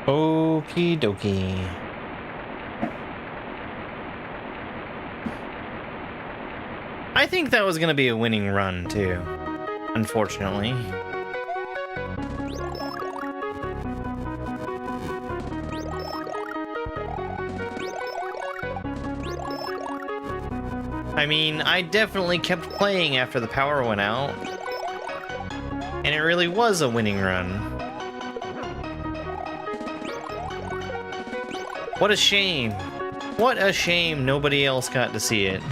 Okie dokie. I think that was going to be a winning run, too. Unfortunately. I mean, I definitely kept playing after the power went out. And it really was a winning run. What a shame. What a shame nobody else got to see it.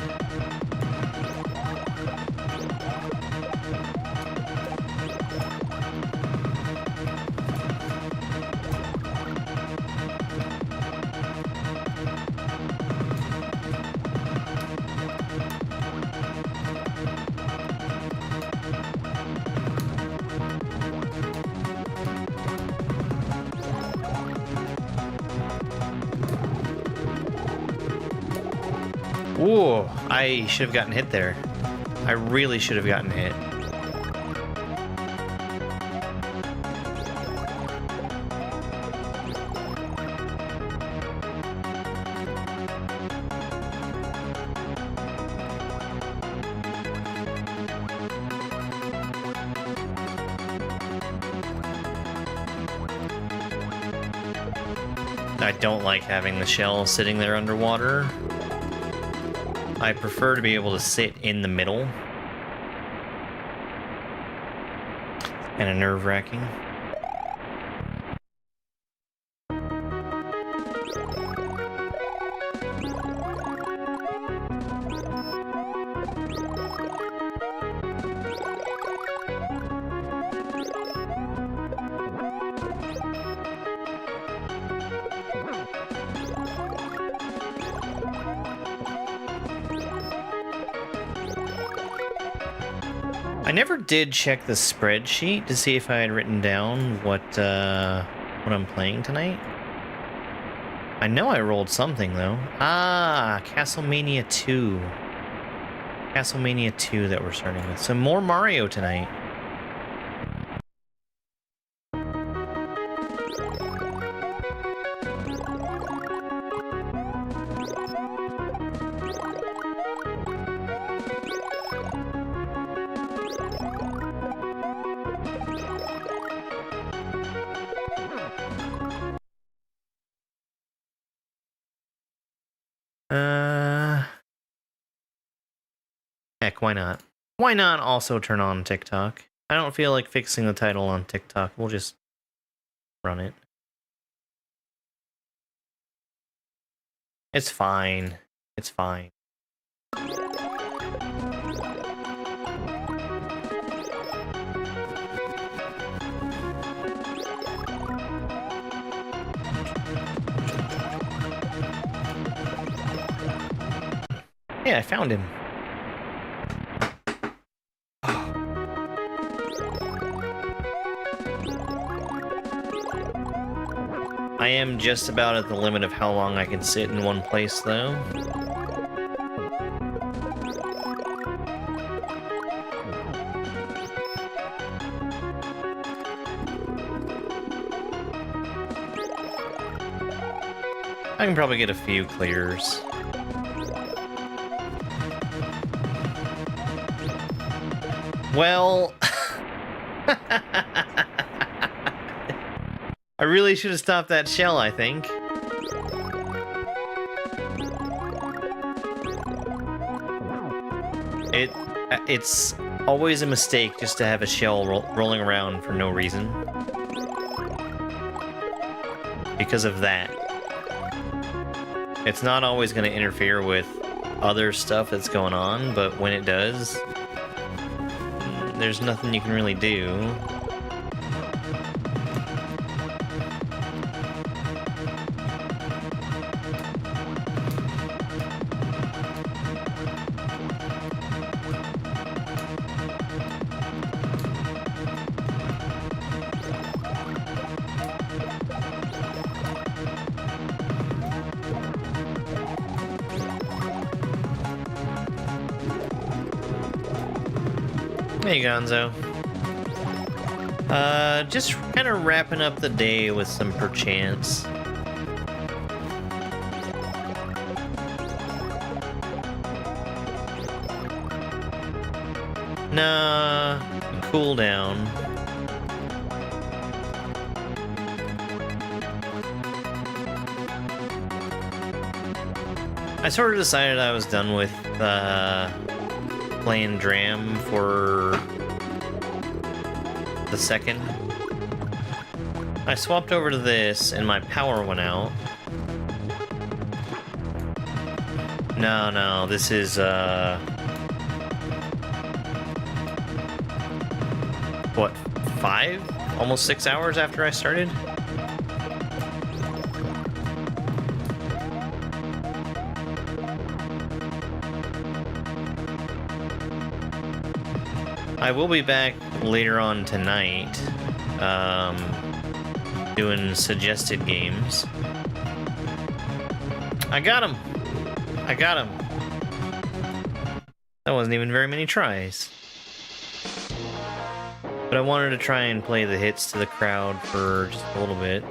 Ooh, I should have gotten hit there. I really should have gotten hit. I don't like having the shell sitting there underwater. I prefer to be able to sit in the middle. Kind of nerve-wracking. I never did check the spreadsheet to see if I had written down what I'm playing tonight. I know I rolled something though. Ah, Castlemania 2. Castlemania 2 that we're starting with. So more Mario tonight. Heck, why not? Why not also turn on TikTok? I don't feel like fixing the title on TikTok. We'll just run it. It's fine. It's fine. Yeah, I found him. I am just about at the limit of how long I can sit in one place, though. I can probably get a few clears. Well... I really should have stopped that shell, I think. It's always a mistake just to have a shell rolling around for no reason. Because of that. It's not always going to interfere with other stuff that's going on, but when it does, there's nothing you can really do. Hey, Gonzo. Just kind of wrapping up the day with some Perchance. Nah, cool down. I sort of decided I was done with playing Drram for the second. I swapped over to this and my power went out. No, this is what, 5? Almost 6 hours after I started? I will be back later on tonight, doing suggested games. I got him! I got him! That wasn't even very many tries. But I wanted to try and play the hits to the crowd for just a little bit.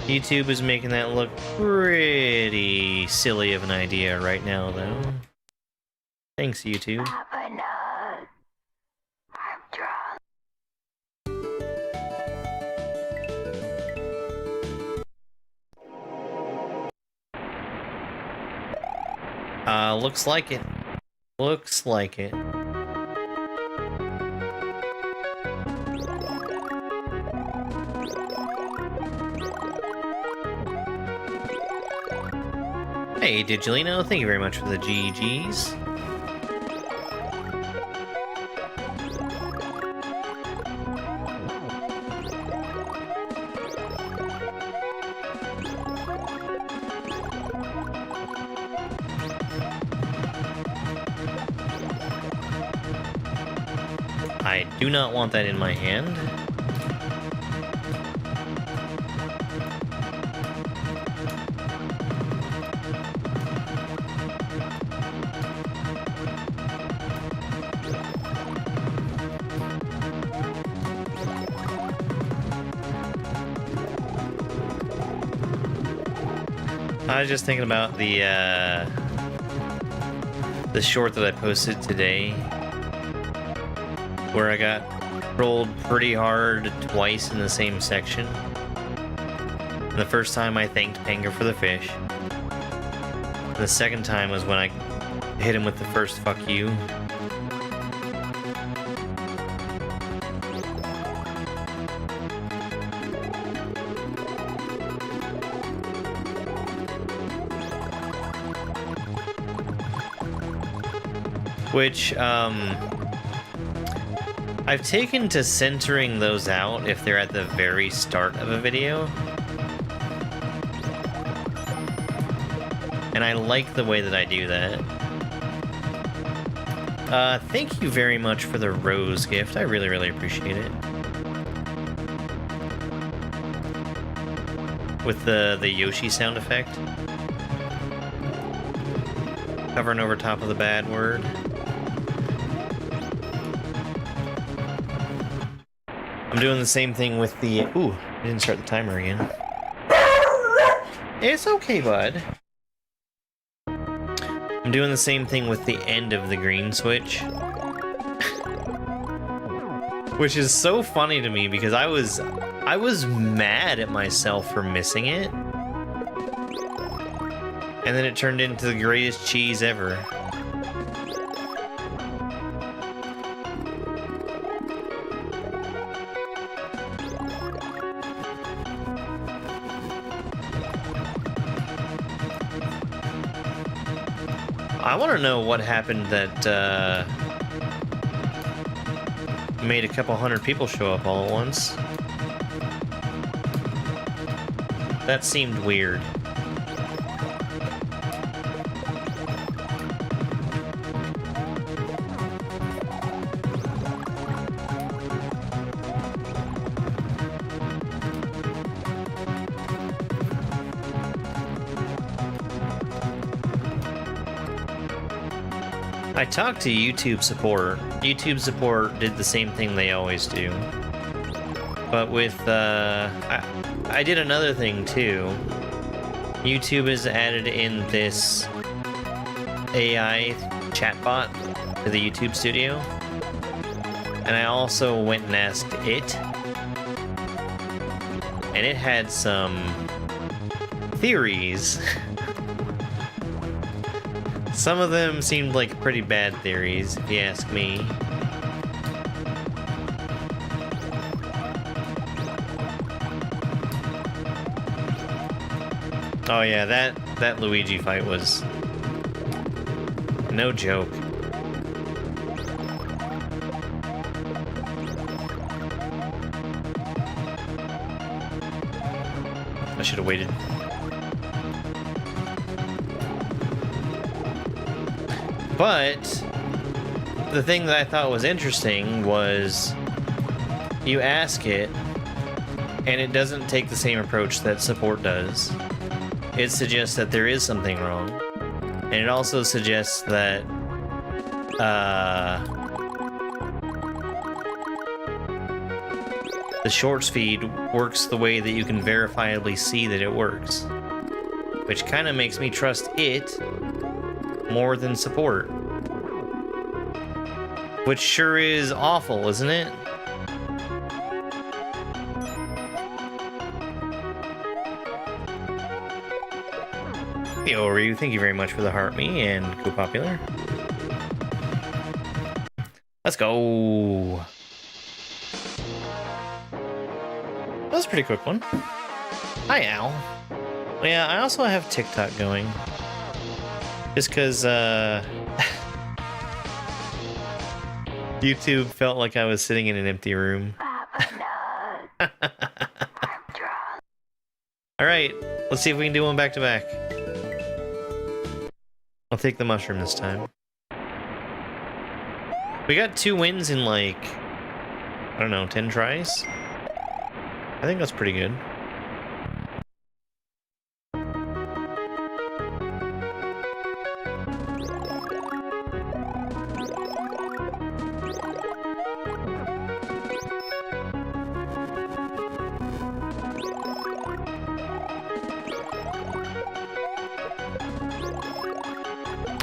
YouTube is making that look pretty silly of an idea right now, though. Thanks, YouTube. Looks like it. Looks like it. Hey, Digilino, thank you very much for the GGs. I do not want that in my hand. I was just thinking about the short that I posted today, where I got rolled pretty hard twice in the same section. And the first time I thanked Panga for the fish. And the second time was when I hit him with the first fuck you. Which, I've taken to centering those out if they're at the very start of a video. And I like the way that I do that. Thank you very much for the rose gift. I really, really appreciate it. With the Yoshi sound effect. Covering over top of the bad word. I'm doing the same thing with the... Ooh, I didn't start the timer again. It's okay, bud. I'm doing the same thing with the end of the green switch. Which is so funny to me because I was mad at myself for missing it. And then it turned into the greatest cheese ever. I want to know what happened that made a couple hundred people show up all at once. That seemed weird. I talked to YouTube support YouTube support did the same thing they always do. But with, I did another thing too. YouTube has added in this AI chatbot to the YouTube studio. And I also went and asked it. And it had some theories. Some of them seemed like pretty bad theories, if you ask me. Oh yeah, that Luigi fight was no joke. I should have waited. But the thing that I thought was interesting was you ask it, and it doesn't take the same approach that support does. It suggests that there is something wrong, and it also suggests that the shorts feed works the way that you can verifiably see that it works, which kind of makes me trust it more than support. Which sure is awful, isn't it? Yo, Ryu, thank you very much for the heart me and go popular. Let's go. That was a pretty quick one. Hi, Al. Yeah, I also have TikTok going. Just because, YouTube felt like I was sitting in an empty room. Alright, let's see if we can do one back to back. I'll take the mushroom this time. We got 2 wins in like, I don't know, 10 tries? I think that's pretty good.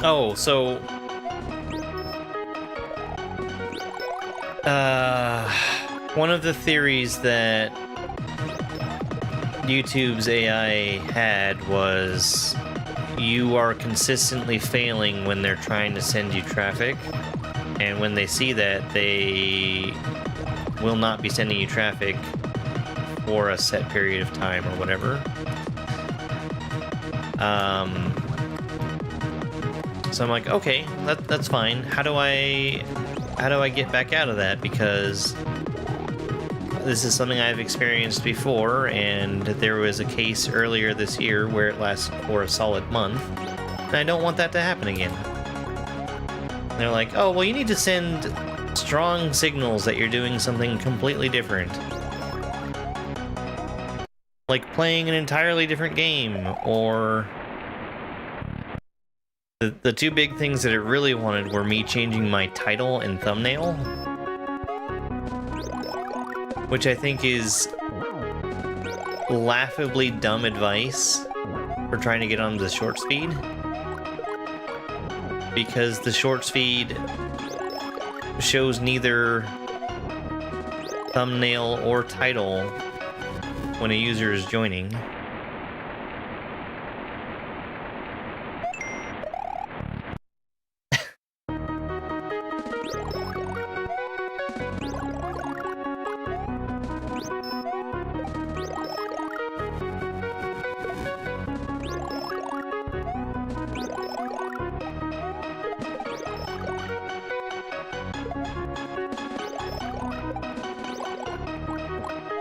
Oh, so one of the theories that YouTube's AI had was you are consistently failing when they're trying to send you traffic, and when they see that, they will not be sending you traffic for a set period of time or whatever. So I'm like, okay, that's fine. How do I get back out of that? Because this is something I've experienced before, and there was a case earlier this year where it lasted for a solid month, and I don't want that to happen again. And they're like, oh, well, you need to send strong signals that you're doing something completely different. Like playing an entirely different game, or... The 2 big things that it really wanted were me changing my title and thumbnail, which I think is laughably dumb advice for trying to get on the shorts feed, because the shorts feed shows neither thumbnail or title when a user is joining.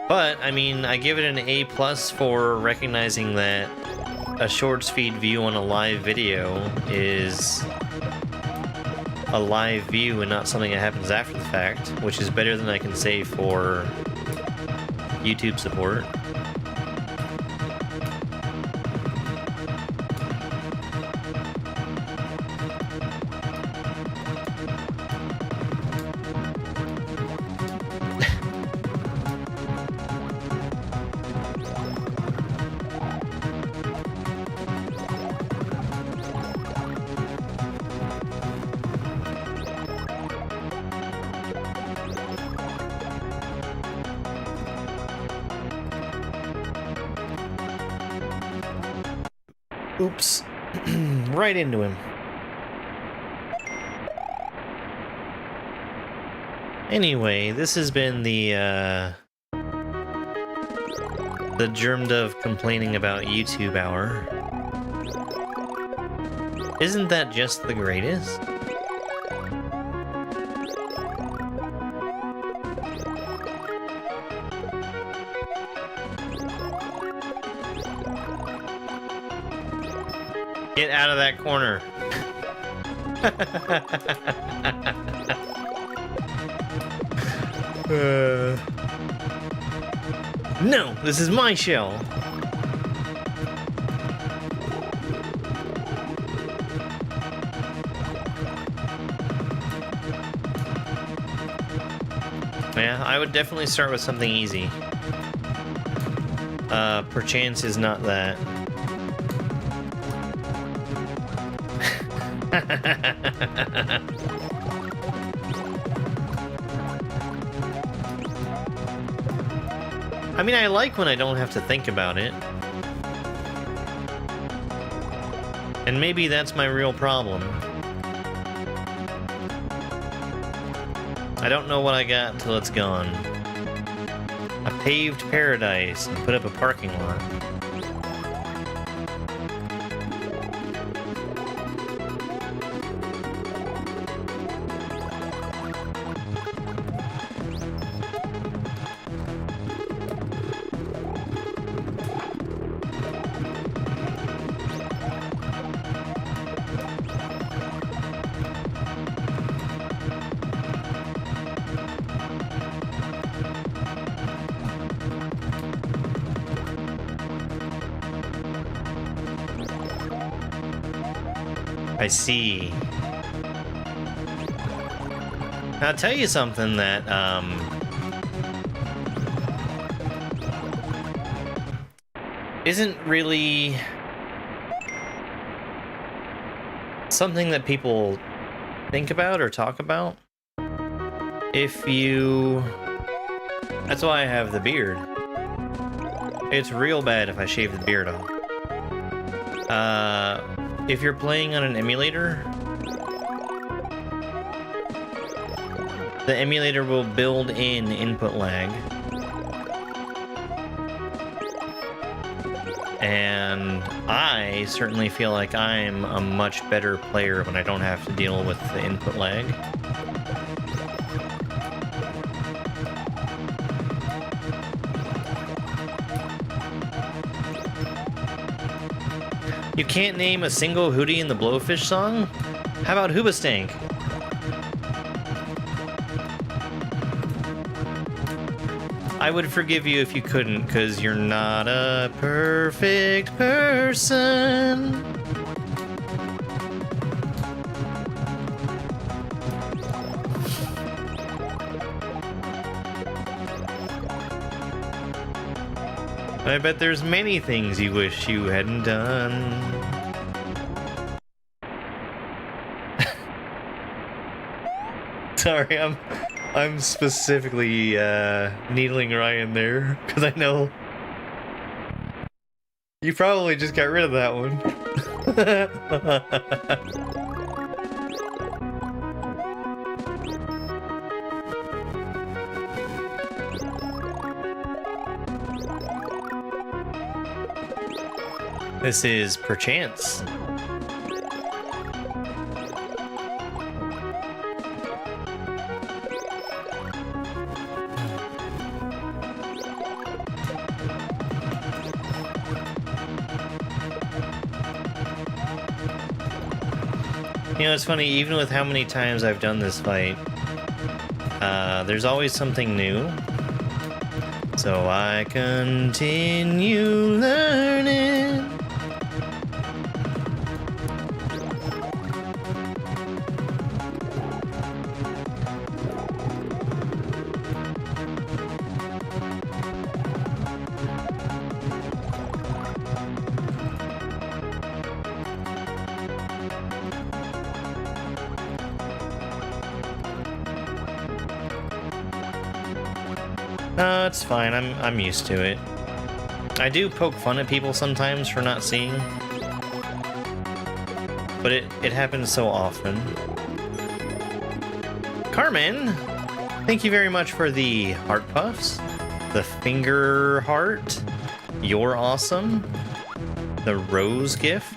But, I mean, I give it an A+ for recognizing that a shorts feed view on a live video is a live view and not something that happens after the fact, which is better than I can say for YouTube support. Oops. Right into him. Anyway, this has been the Drram complaining about YouTube hour. Isn't that just the greatest? Get out of that corner. No, this is my shell. Yeah, I would definitely start with something easy. Perchance is not that. I mean, I like when I don't have to think about it. And maybe that's my real problem. I don't know what I got till it's gone. A paved paradise and put up a parking lot. I see. I'll tell you something that, isn't really something that people think about or talk about. If you... That's why I have the beard. It's real bad if I shave the beard off. If you're playing on an emulator, the emulator will build in input lag. And I certainly feel like I'm a much better player when I don't have to deal with the input lag. You can't name a single Hootie in the Blowfish song? How about Hoobastank? I would forgive you if you couldn't, because you're not a perfect person. I bet there's many things you wish you hadn't done. Sorry, I'm specifically needling Ryan there because I know you probably just got rid of that one. This is Perchance. You know, it's funny, even with how many times I've done this fight, there's always something new. So I continue learning. It's fine. I'm used to it. I do poke fun at people sometimes for not seeing. but it happens so often. Carmen, thank you very much for the heart puffs, the finger heart, you're awesome, the rose gift,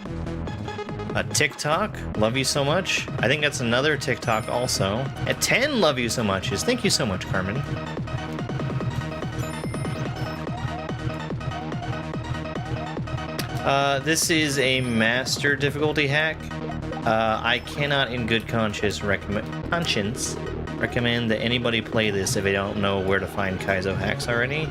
a TikTok, love you so much. I think that's another TikTok also. At 10 love you so muches. Thank you so much, Carmen. This is a master difficulty hack. I cannot in good conscience recommend that anybody play this if they don't know where to find Kaizo hacks already.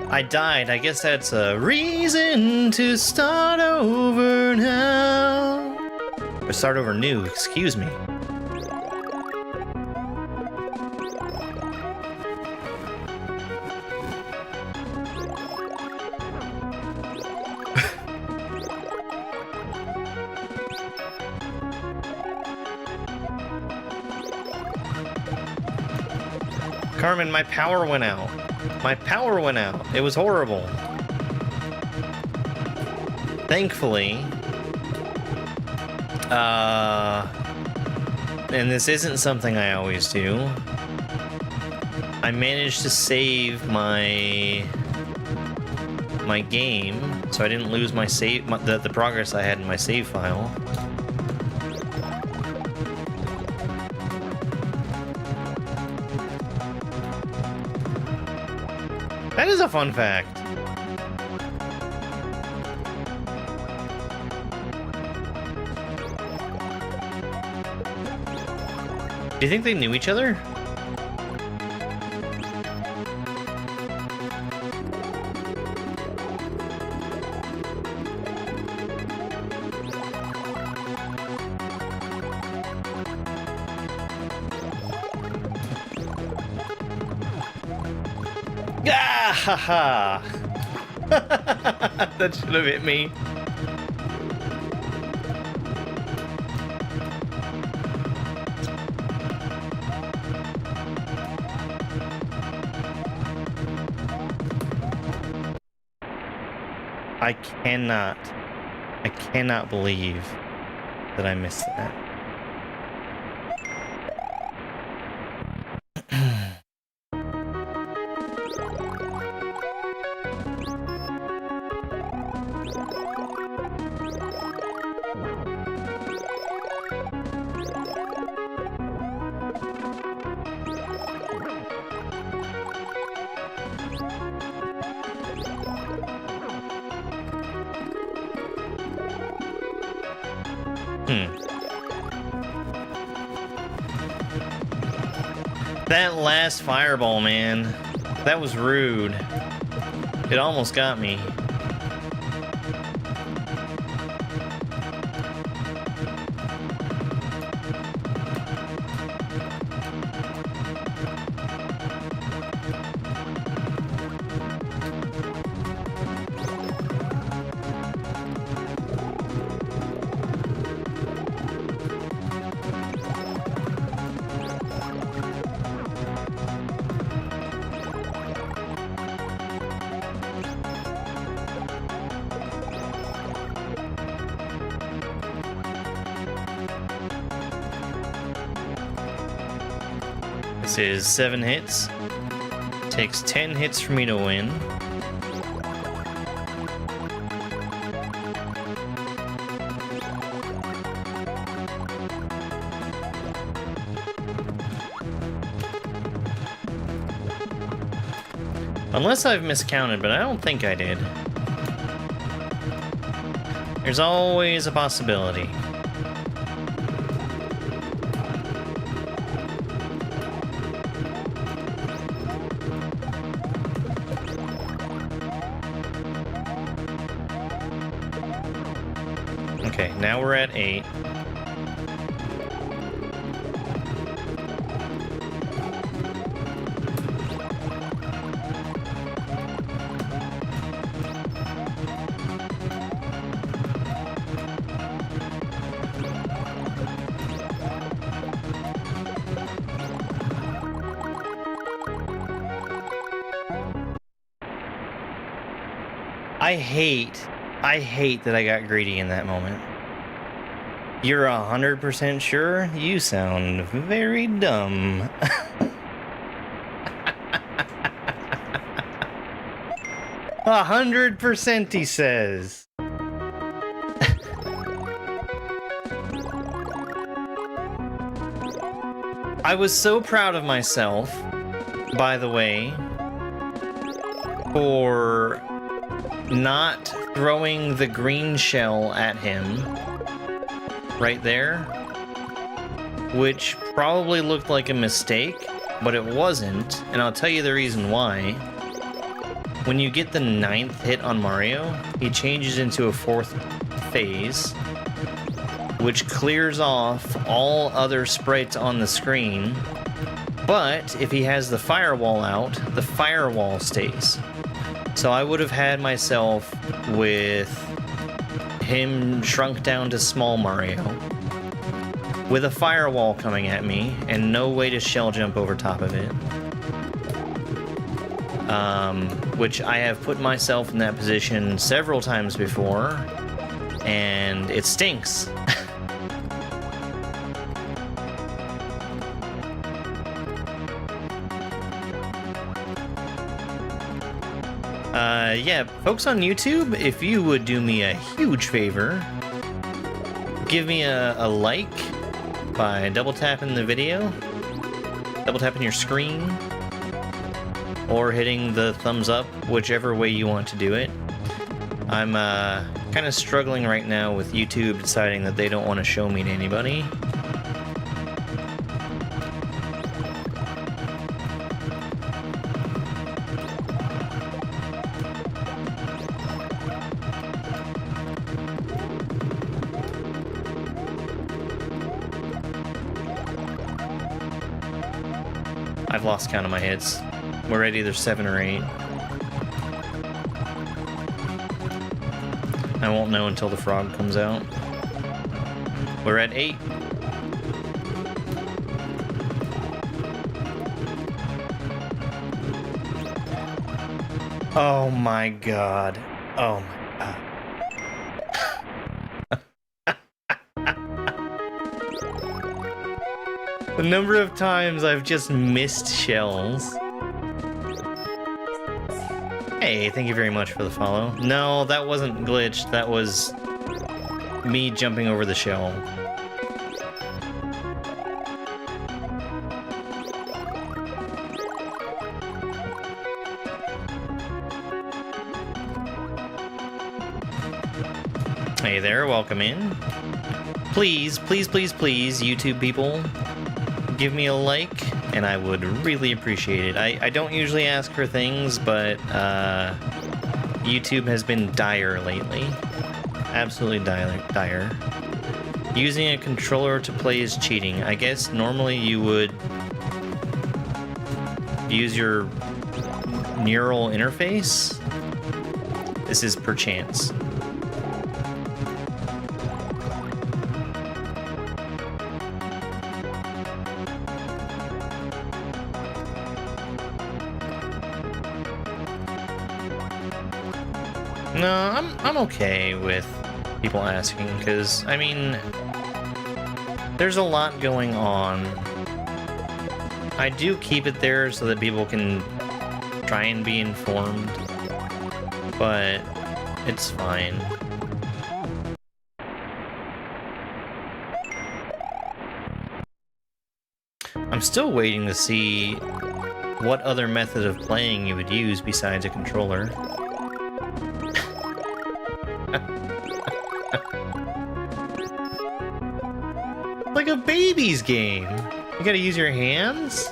I died. I guess that's a reason to start over now. Or start over new, excuse me. Carmen, my power went out. My power went out. It was horrible. Thankfully, and this isn't something I always do, I managed to save my game, so I didn't lose my save, the progress I had in my save file. That is a fun fact. Do you think they knew each other? Haha! That should have hit me. I cannot believe that I missed that. That last fireball, man. That was rude. It almost got me. This is 7 hits. Takes 10 hits for me to win. Unless I've miscounted, but I don't think I did. There's always a possibility. Okay, now we're at 8. I hate that I got greedy in that moment. You're 100% sure? You sound very dumb. 100%, he says. I was so proud of myself, by the way, for not throwing the green shell at him right there, which probably looked like a mistake, but it wasn't, and I'll tell you the reason why. When you get the 9th hit on Mario, he changes into a 4th phase, which clears off all other sprites on the screen, but if he has the firewall out, the firewall stays. So I would have had myself with him shrunk down to small Mario, with a firewall coming at me, and no way to shell jump over top of it. Which I have put myself in that position several times before, and it stinks. Yeah, folks on YouTube, if you would do me a huge favor, give me a like by double tapping the video, double tapping your screen, or hitting the thumbs up, whichever way you want to do it. I'm kind of struggling right now with YouTube deciding that they don't want to show me to anybody. I've lost count of my hits. We're at either 7 or 8. I won't know until the frog comes out. We're at 8. Oh my god. Oh my god. The number of times I've just missed shells. Hey, thank you very much for the follow. No, that wasn't glitched. That was me jumping over the shell. Hey there, welcome in. Please, please, please, please, YouTube people, give me a like, and I would really appreciate it. I don't usually ask for things, but YouTube has been dire lately. Absolutely dire. Using a controller to play is cheating. I guess normally you would use your neural interface. This is Perchance. No, I'm okay with people asking, because, I mean, there's a lot going on. I do keep it there so that people can try and be informed, but it's fine. I'm still waiting to see what other method of playing you would use besides a controller. Like a baby's game. You gotta use your hands?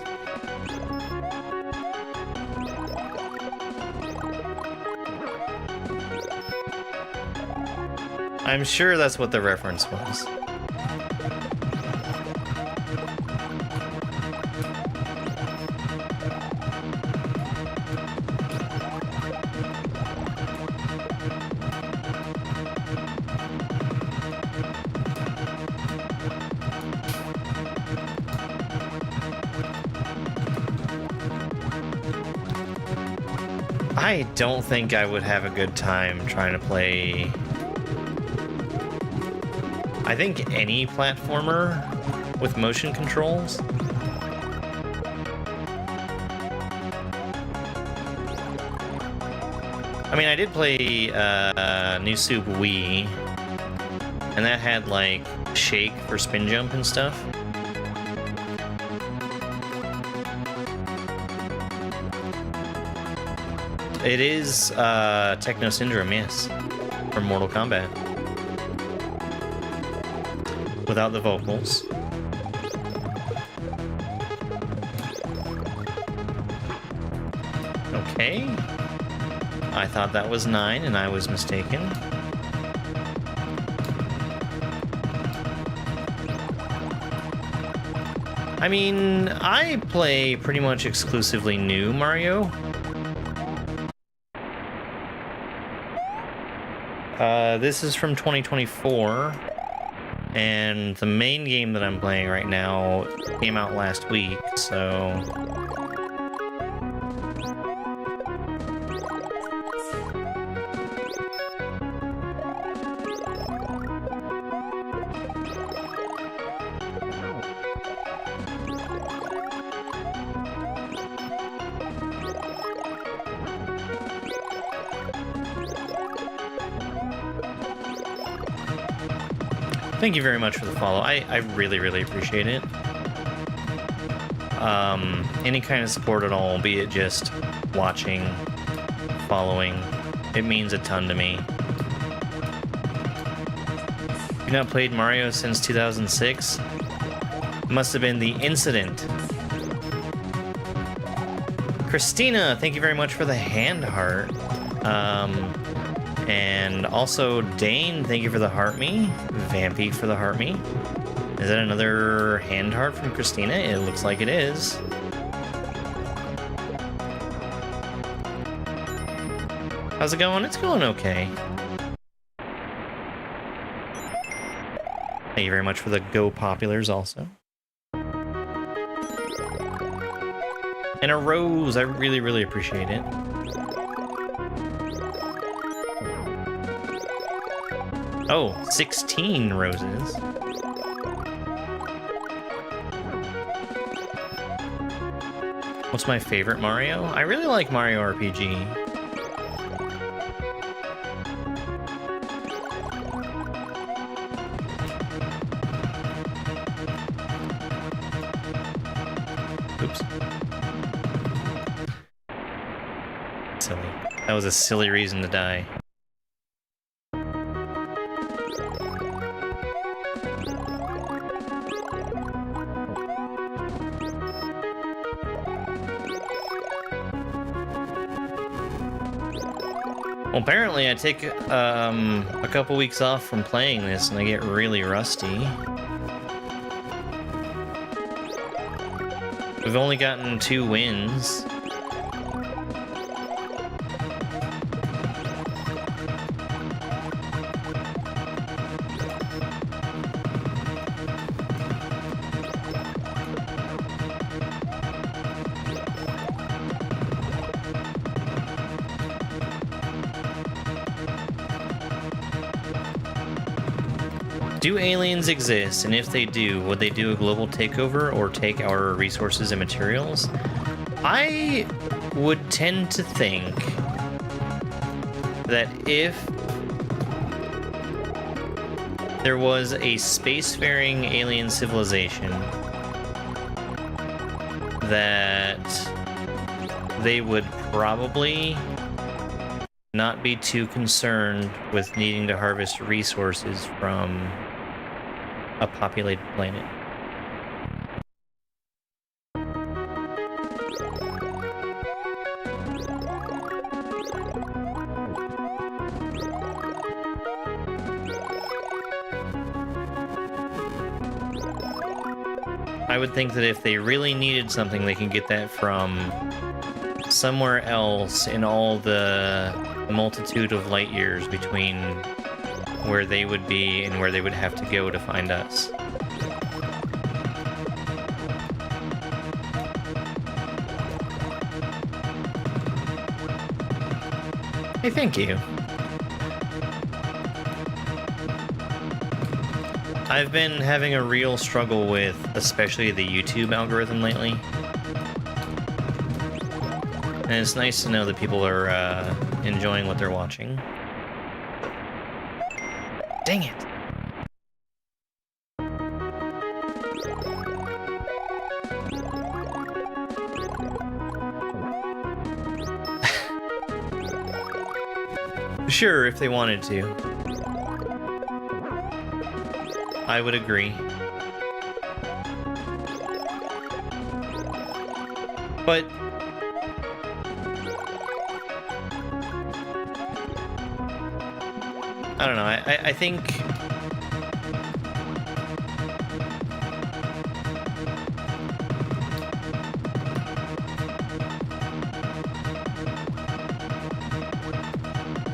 I'm sure that's what the reference was. I don't think I would have a good time trying to play... I think any platformer with motion controls. I mean, I did play New Soup Wii, and that had, like, shake for spin jump and stuff. It is Techno Syndrome, yes, from Mortal Kombat. Without the vocals. Okay. I thought that was 9, and I was mistaken. I mean, I play pretty much exclusively new Mario. This is from 2024, and the main game that I'm playing right now came out last week, so... Thank you very much for the follow. I really, really appreciate it. Any kind of support at all, be it just watching, following, it means a ton to me. You've not played Mario since 2006? Must have been the incident. Christina, thank you very much for the hand heart. And also, Dane, thank you for the heart me. Vampy for the heart me. Is that another hand heart from Christina? It looks like it is. How's it going? It's going okay. Thank you very much for the Go Populars also. And a rose, I really, really appreciate it. Oh, 16 roses. What's my favorite Mario? I really like Mario RPG. Oops. Silly. That was a silly reason to die. Well, apparently I take a couple weeks off from playing this and I get really rusty. We've only gotten 2 wins. Do aliens exist? And if they do, would they do a global takeover or take our resources and materials? I would tend to think that if there was a spacefaring alien civilization, that they would probably not be too concerned with needing to harvest resources from a populated planet. I would think that if they really needed something, they can get that from somewhere else in all the multitude of light years between where they would be and where they would have to go to find us. Hey, thank you. I've been having a real struggle with especially the YouTube algorithm lately. And it's nice to know that people are enjoying what they're watching. Dang it! Sure, if they wanted to. I would agree. But I don't know,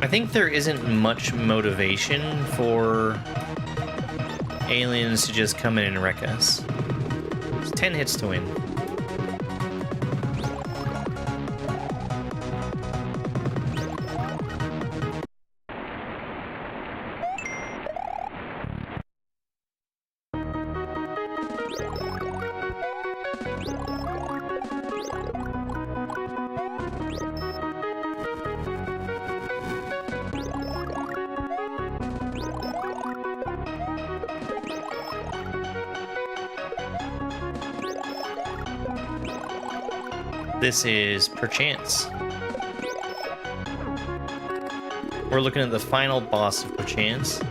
I think there isn't much motivation for aliens to just come in and wreck us. It's 10 hits to win. This is Perchance. We're looking at the final boss of Perchance.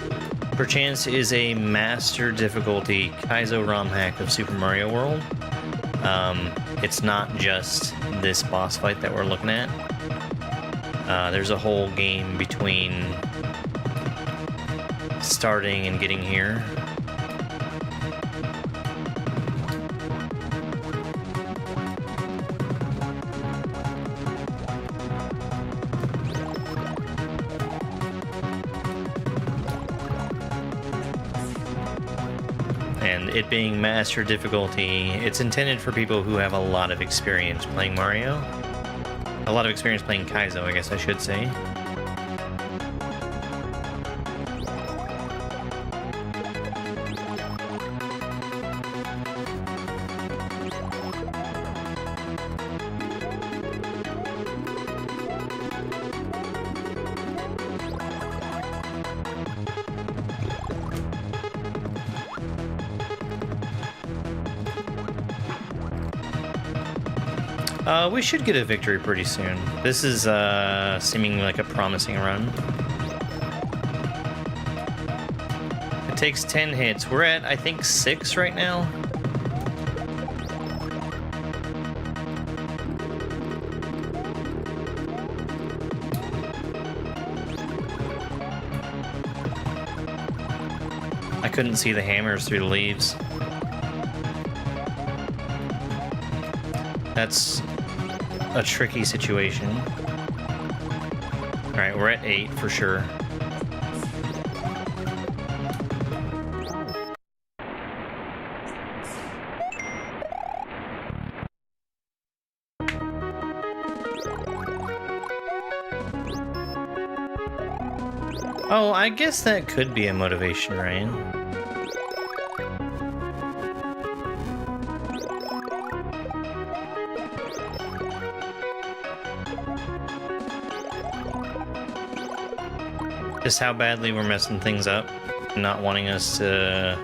Perchance is a master difficulty Kaizo ROM hack of Super Mario World. It's not just this boss fight that we're looking at. There's a whole game between starting and getting here. And it being master difficulty, it's intended for people who have a lot of experience playing Mario. A lot of experience playing Kaizo, I guess I should say. We should get a victory pretty soon. This is seeming like a promising run. It takes 10 hits. We're at, I think, 6 right now. I couldn't see the hammers through the leaves. That's a tricky situation. Alright, we're at 8 for sure. Oh, I guess that could be a motivation, Ryan. Just how badly we're messing things up, not wanting us to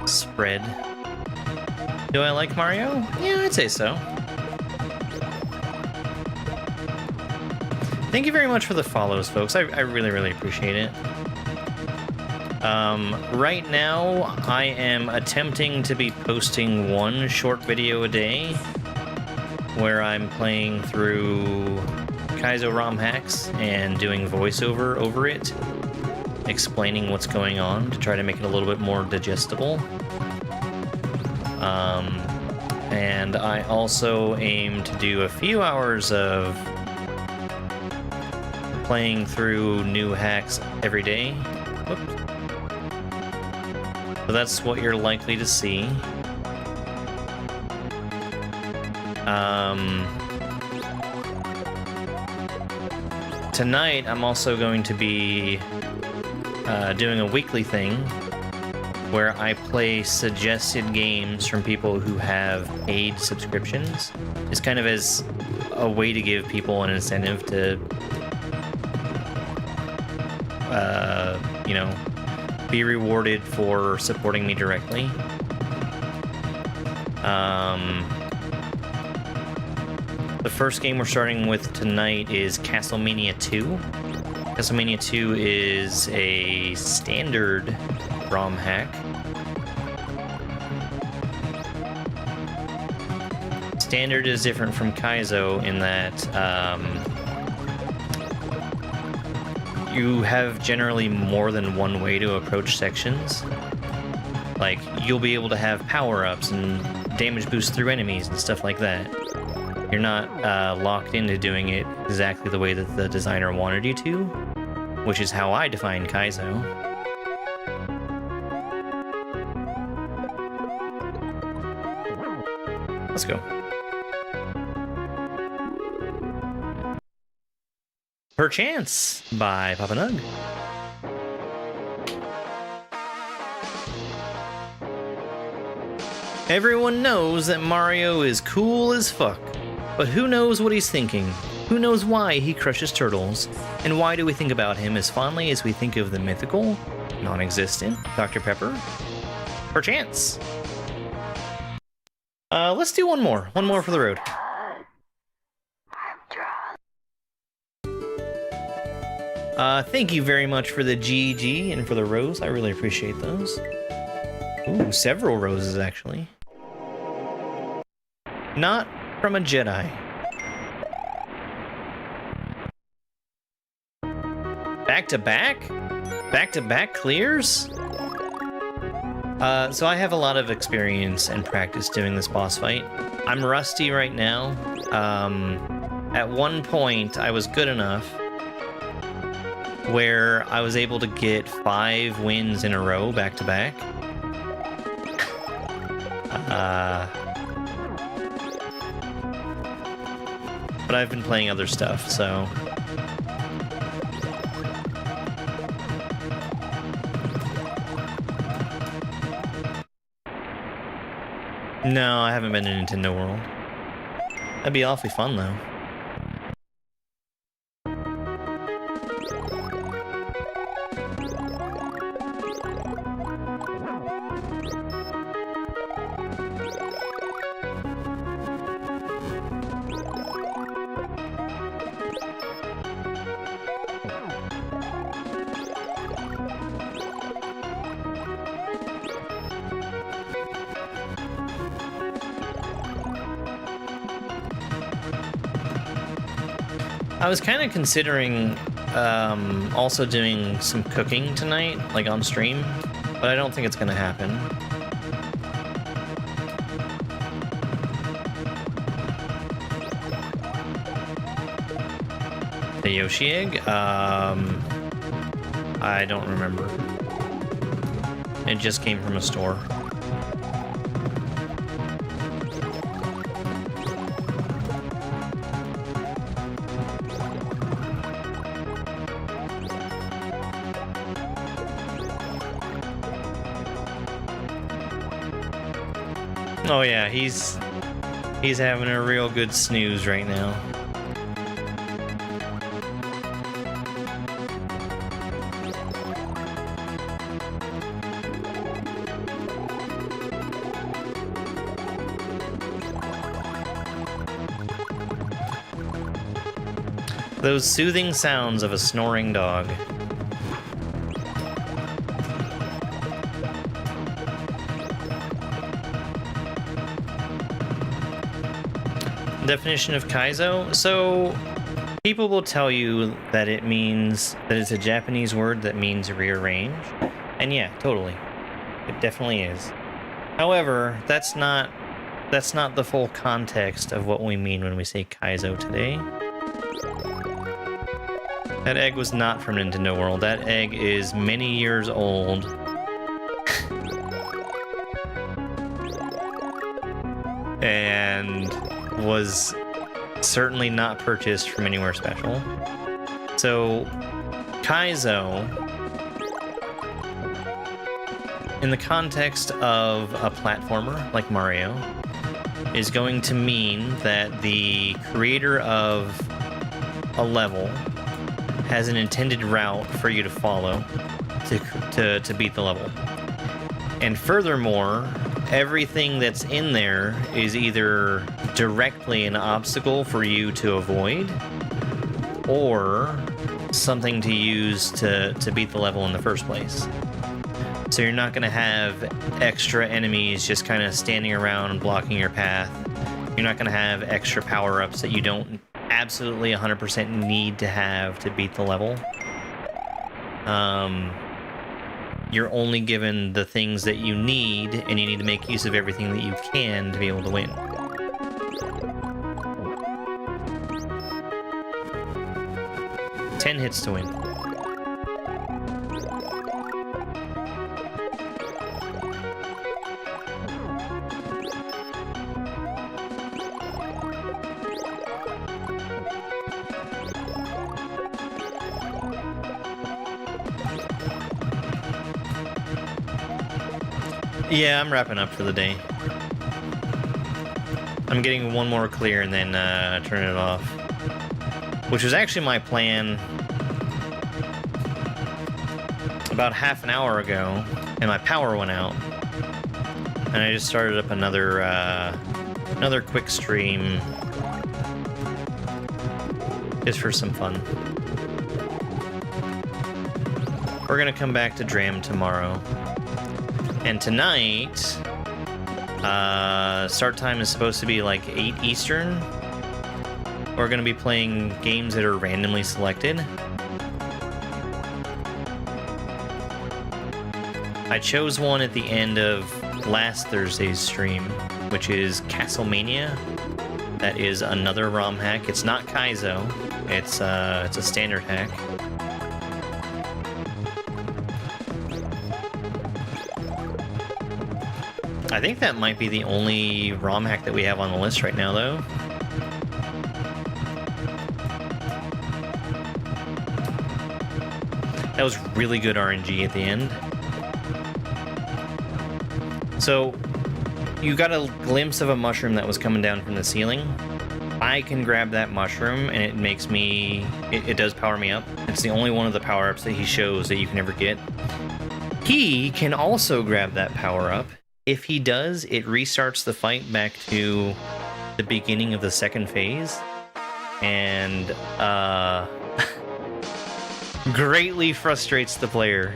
spread. Do I like Mario? Yeah, I'd say so. Thank you very much for the follows, folks. I really, really appreciate it. Right now, I am attempting to be posting one short video a day where I'm playing through Kaizo ROM hacks and doing voiceover over it, explaining what's going on to try to make it a little bit more digestible. And I also aim to do a few hours of playing through new hacks every day. Whoops. So that's what you're likely to see. tonight I'm also going to be doing a weekly thing where I play suggested games from people who have paid subscriptions. It's kind of as a way to give people an incentive to, you know, be rewarded for supporting me directly. The first game we're starting with tonight is Castlemania 2. Castlemania 2 is a standard Drram hack. Standard is different from Kaizo in that you have generally more than one way to approach sections. Like, you'll be able to have power-ups and damage boosts through enemies and stuff like that. You're not locked into doing it exactly the way that the designer wanted you to, which is how I define Kaizo. Let's go. Perchance by Papa Nug. Everyone knows that Mario is cool as fuck, but who knows what he's thinking? Who knows why he crushes turtles? And why do we think about him as fondly as we think of the mythical, non-existent Dr. Pepper? Perchance. Let's do one more. One more for the road. Thank you very much for the GG and for the rose. I really appreciate those. Ooh, several roses, actually. Not from a Jedi. Back-to-back? Back-to-back clears? So I have a lot of experience and practice doing this boss fight. I'm rusty right now. At one point, I was good enough where I was able to get 5 wins in a row back-to-back. But I've been playing other stuff, so... No, I haven't been to Nintendo World. That'd be awfully fun, though. I was kind of considering also doing some cooking tonight, like on stream, but I don't think it's going to happen. The Yoshi egg? I don't remember. It just came from a store. Oh yeah, he's having a real good snooze right now. Those soothing sounds of a snoring dog. Definition of Kaizo? So people will tell you that it means that it's a Japanese word that means rearrange. And yeah, totally. It definitely is. However, that's not the full context of what we mean when we say Kaizo today. That egg was not from Nintendo World. That egg is many years old. And was certainly not purchased from anywhere special. So, Kaizo, in the context of a platformer like Mario, is going to mean that the creator of a level has an intended route for you to follow to beat the level. And furthermore, everything that's in there is either directly an obstacle for you to avoid or something to use to beat the level in the first place. So you're not going to have extra enemies just kind of standing around and blocking your path. You're not going to have extra power-ups that you don't absolutely 100% need to have to beat the level. You're only given the things that you need, and you need to make use of everything that you can to be able to win. Ten hits to win. Yeah, I'm wrapping up for the day. I'm getting one more clear and then turn it off. Which was actually my plan about half an hour ago, and my power went out. And I just started up another quick stream just for some fun. We're gonna come back to Drram tomorrow. And tonight, start time is supposed to be like 8 Eastern. We're going to be playing games that are randomly selected. I chose one at the end of last Thursday's stream, which is Castlemania. That is another ROM hack. It's not Kaizo. It's a standard hack. I think that might be the only ROM hack that we have on the list right now, though. That was really good RNG at the end. So, you got a glimpse of a mushroom that was coming down from the ceiling. I can grab that mushroom, and it makes me... It does power me up. It's the only one of the power-ups that he shows that you can ever get. He can also grab that power-up. If he does, it restarts the fight back to the beginning of the second phase, and greatly frustrates the player.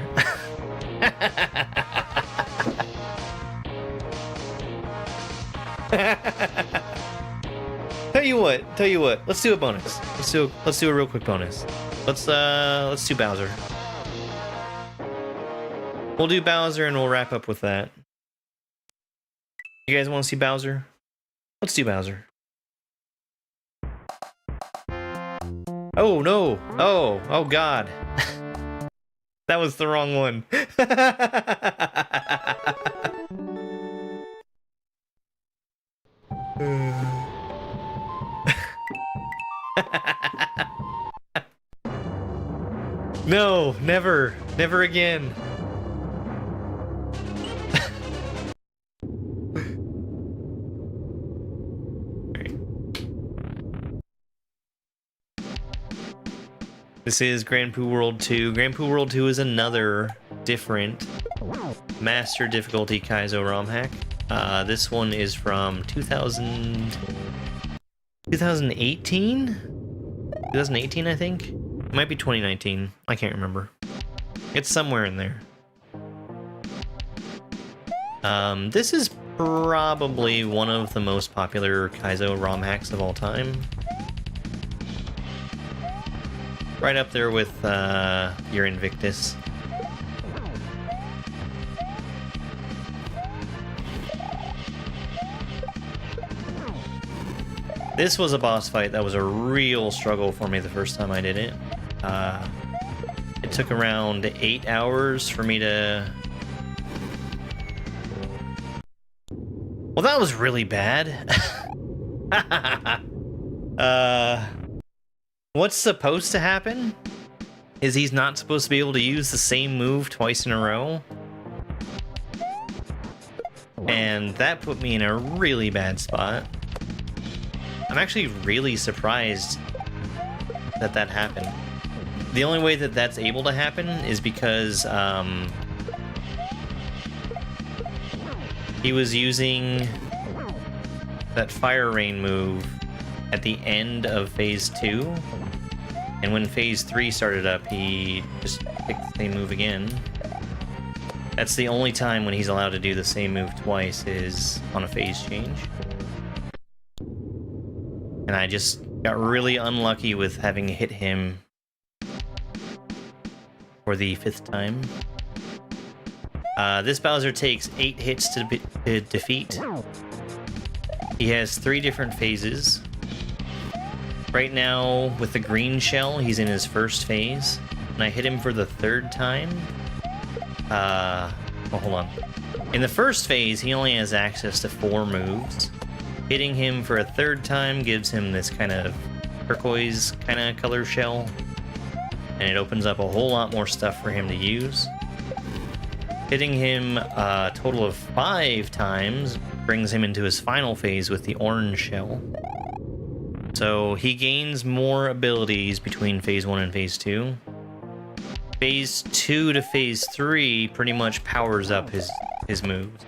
Tell you what, let's do a bonus. Let's do a real quick bonus. Let's do Bowser. We'll do Bowser and we'll wrap up with that. You guys want to see Bowser? Let's do Bowser. Oh no! Oh god! That was the wrong one. No, never again. This is Grand Poo World 2. Grand Poo World 2 is another different master difficulty Kaizo ROM hack. This one is from 2018? 2018, I think? It might be 2019. I can't remember. It's somewhere in there. This is probably one of the most popular Kaizo ROM hacks of all time. Right up there with your Invictus. This was a boss fight that was a real struggle for me the first time I did it. It took around 8 hours for me to... Well, that was really bad. What's supposed to happen is he's not supposed to be able to use the same move twice in a row. And that put me in a really bad spot. I'm actually really surprised that that happened. The only way that that's able to happen is because he was using that Fire Rain move at the end of Phase 2. And when Phase 3 started up, he just picked the same move again. That's the only time when he's allowed to do the same move twice is on a phase change. And I just got really unlucky with having hit him for the 5th time. This Bowser takes 8 hits to defeat. He has 3 different phases. Right now, with the green shell, he's in his first phase. And I hit him for the 3rd time. Well, hold on. In the first phase, he only has access to 4 moves. Hitting him for a 3rd time gives him this kind of turquoise kind of color shell. And it opens up a whole lot more stuff for him to use. Hitting him a total of 5 times brings him into his final phase with the orange shell. So he gains more abilities between Phase 1 and Phase 2. Phase 2 to Phase 3 pretty much powers up his moves.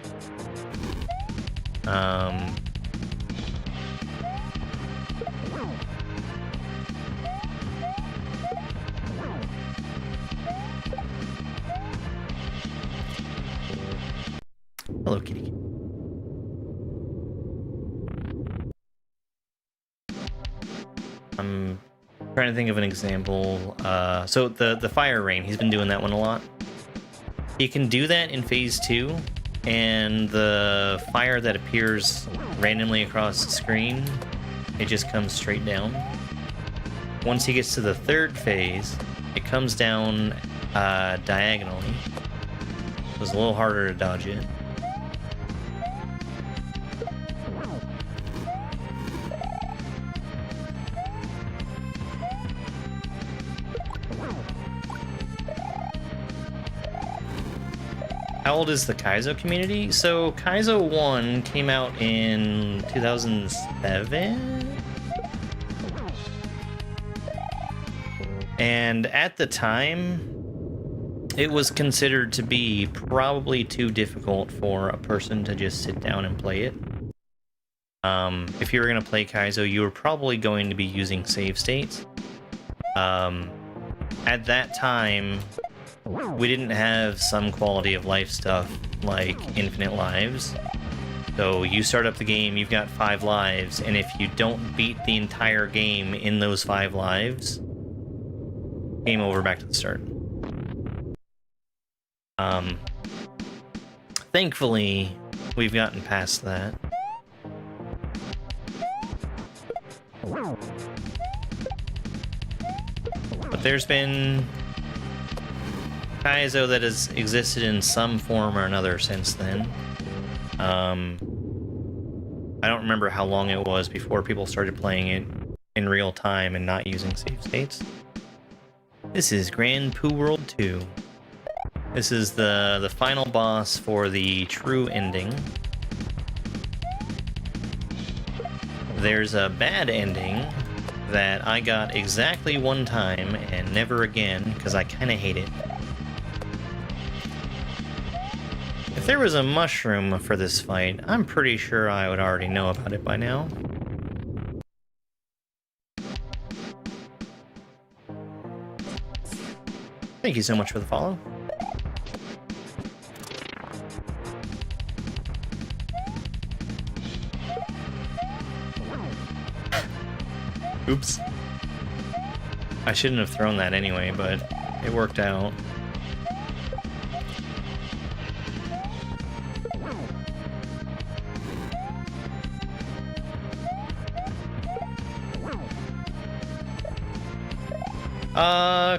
Hello, kitty. I'm trying to think of an example. So the Fire Rain, he's been doing that one a lot. He can do that in Phase 2, and the fire that appears randomly across the screen, it just comes straight down. Once he gets to the 3rd phase, it comes down diagonally. It was a little harder to dodge it. How old is the Kaizo community? So Kaizo 1 came out in 2007? And at the time, it was considered to be probably too difficult for a person to just sit down and play it. If you were going to play Kaizo, you were probably going to be using save states. At that time, we didn't have some quality of life stuff like infinite lives. So you start up the game, you've got 5 lives, and if you don't beat the entire game in those 5 lives, game over, back to the start. Thankfully, we've gotten past that. But there's been Kaizo that has existed in some form or another since then. I don't remember how long it was before people started playing it in real time and not using save states. This is Grand Poo World 2. This is the final boss for the true ending. There's a bad ending that I got exactly 1 time and never again because I kind of hate it. If there was a mushroom for this fight, I'm pretty sure I would already know about it by now. Thank you so much for the follow. Oops. I shouldn't have thrown that anyway, but it worked out.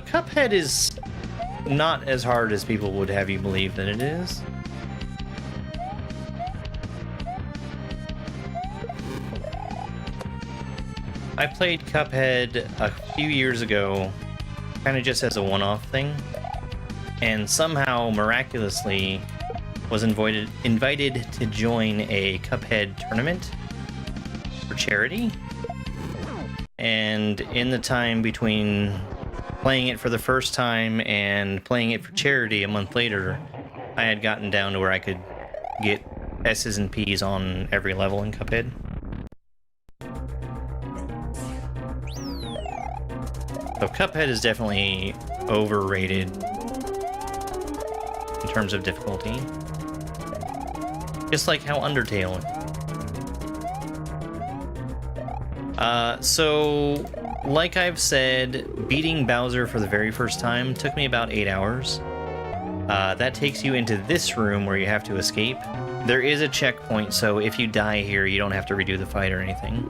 Cuphead is not as hard as people would have you believe that it is. I played Cuphead a few years ago, kind of just as a one-off thing, and somehow, miraculously, was invited to join a Cuphead tournament for charity. And in the time between playing it for the first time and playing it for charity a month later, I had gotten down to where I could get S's and P's on every level in Cuphead. So Cuphead is definitely overrated in terms of difficulty. Just like how Undertale is. So, like I've said, beating Bowser for the very first time took me about 8 hours. That takes you into this room where you have to escape. There is a checkpoint, so if you die here, you don't have to redo the fight or anything.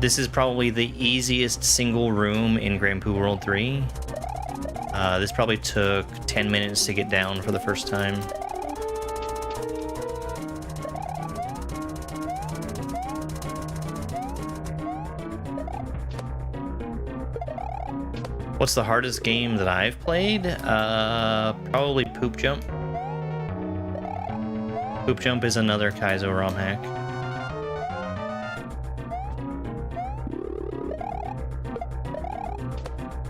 This is probably the easiest single room in Grand Poo World 3. This probably took 10 minutes to get down for the first time. What's the hardest game that I've played? Probably Poop Jump. Poop Jump is another Kaizo ROM hack.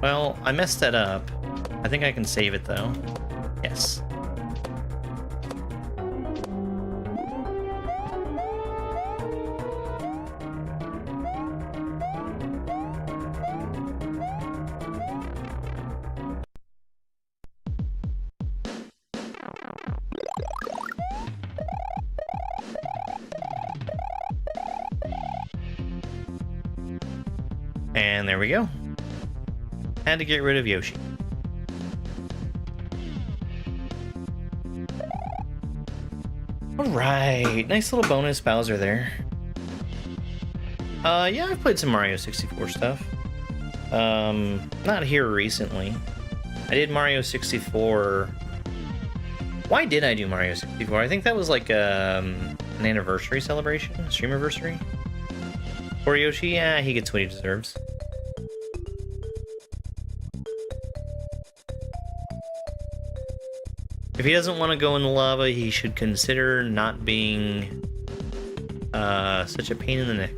Well, I messed that up. I think I can save it though. Yes. And there we go. Had to get rid of Yoshi. Alright, nice little bonus Bowser there. Yeah, I've played some Mario 64 stuff. Not here recently. I did Mario 64... Why did I do Mario 64? I think that was like an anniversary celebration, a streamiversary. For Yoshi, yeah, he gets what he deserves. If he doesn't want to go in the lava, he should consider not being such a pain in the neck.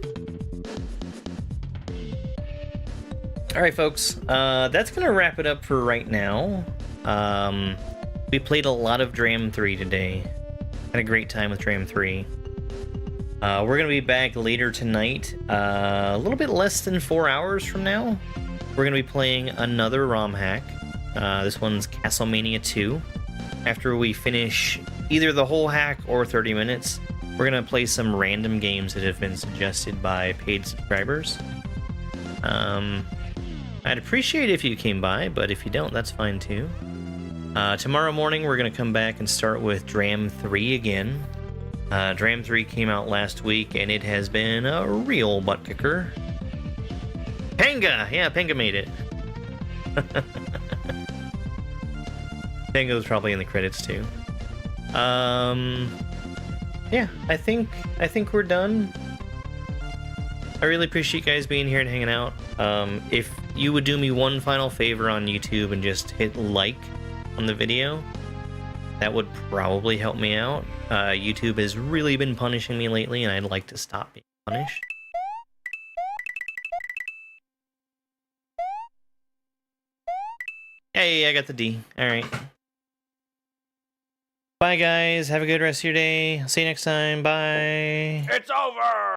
Alright folks, that's going to wrap it up for right now. We played a lot of Drram 3 today. Had a great time with Drram 3. We're going to be back later tonight, a little bit less than 4 hours from now. We're going to be playing another ROM hack. This one's Castlemania 2. After we finish either the whole hack or 30 minutes, we're going to play some random games that have been suggested by paid subscribers. I'd appreciate it if you came by, but if you don't, that's fine too. Tomorrow morning, we're going to come back and start with Drram 3 again. Drram 3 came out last week, and it has been a real butt kicker. Panga! Yeah, Panga made it. Panga's probably in the credits too. Yeah, I think we're done. I really appreciate you guys being here and hanging out. If you would do me one final favor on YouTube and just hit like on the video, that would probably help me out. YouTube has really been punishing me lately, and I'd like to stop being punished. Hey, I got the D. Alright. Bye, guys. Have a good rest of your day. See you next time. Bye. It's over!